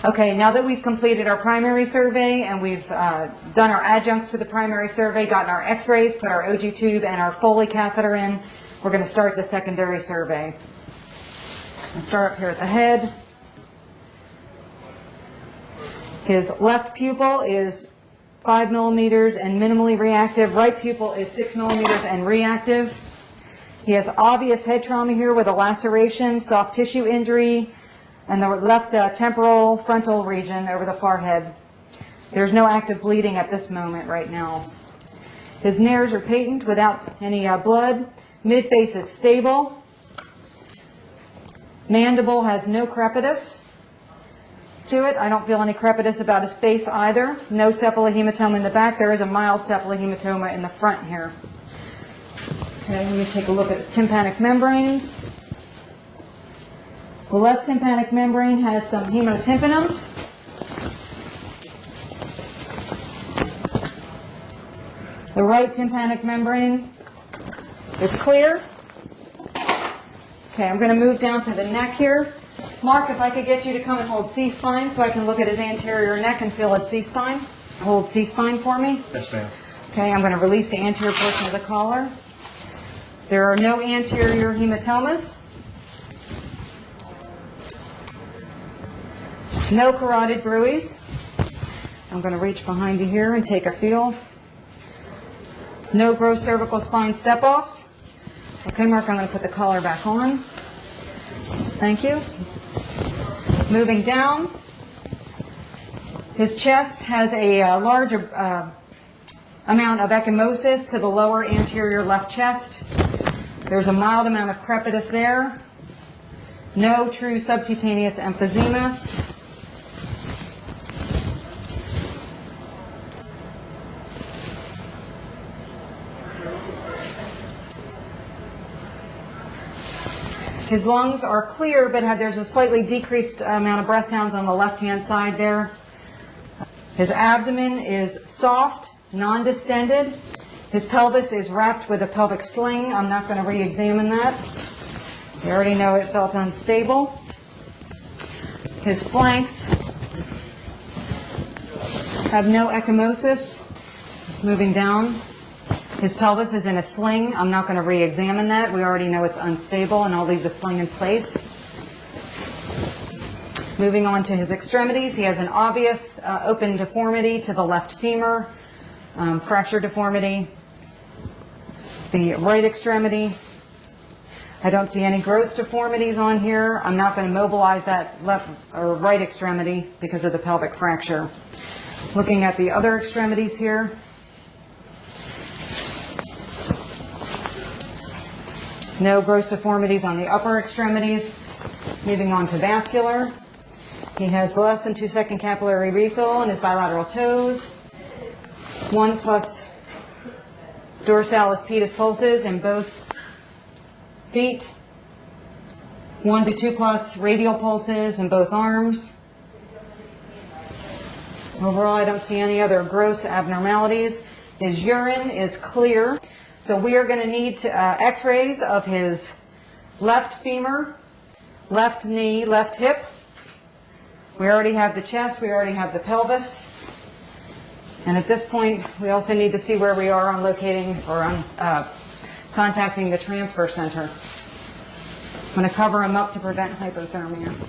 Okay, now that we've completed our primary survey and we've done our adjuncts to the primary survey, gotten our x-rays, put our OG tube and our Foley catheter in, we're going to start the secondary survey. I'll start up here at the head. His left pupil is 5 millimeters and minimally reactive. Right pupil is 6 millimeters and reactive. He has obvious head trauma here with a laceration, soft tissue injury, and the left temporal frontal region over the forehead. There's no active bleeding at this moment right now. His nares are patent without any blood. Midface is stable. Mandible has no crepitus to it. I don't feel any crepitus about his face either. No cephalohematoma in the back. There is a mild cephalohematoma in the front here. Okay, let me take a look at his tympanic membranes. The left tympanic membrane has some hemotympanum. The right tympanic membrane is clear. Okay, I'm going to move down to the neck here. Mark, if I could get you to come and hold C-spine so I can look at his anterior neck and feel his C-spine. Hold C-spine for me. Yes, ma'am. Okay, I'm going to release the anterior portion of the collar. There are no anterior hematomas. No carotid bruits. I'm going to reach behind you here and take a feel. No gross cervical spine step-offs. Okay, Mark, I'm going to put the collar back on. Thank you. Moving down, his chest has a large amount of ecchymosis to the lower anterior left chest. There's a mild amount of crepitus there. No true subcutaneous emphysema. His lungs are clear, but there's a slightly decreased amount of breath sounds on the left-hand side there. His abdomen is soft, non-distended. His pelvis is wrapped with a pelvic sling. I'm not going to re-examine that. You already know it felt unstable. His flanks have no ecchymosis. Moving down. His pelvis is in a sling. I'm not going to re-examine that. We already know it's unstable, and I'll leave the sling in place. Moving on to his extremities, he has an obvious open deformity to the left femur, fracture deformity. The right extremity, I don't see any gross deformities on here. I'm not going to mobilize that left or right extremity because of the pelvic fracture. Looking at the other extremities here. No gross deformities on the upper extremities. Moving on to vascular. He has less than 2-second capillary refill in his bilateral toes. 1+ dorsalis pedis pulses in both feet. 1 to 2+ radial pulses in both arms. Overall, I don't see any other gross abnormalities. His urine is clear. So we are going to need x-rays of his left femur, left knee, left hip. We already have the chest. We already have the pelvis. And at this point, we also need to see where we are on locating or on contacting the transfer center. I'm going to cover him up to prevent hypothermia.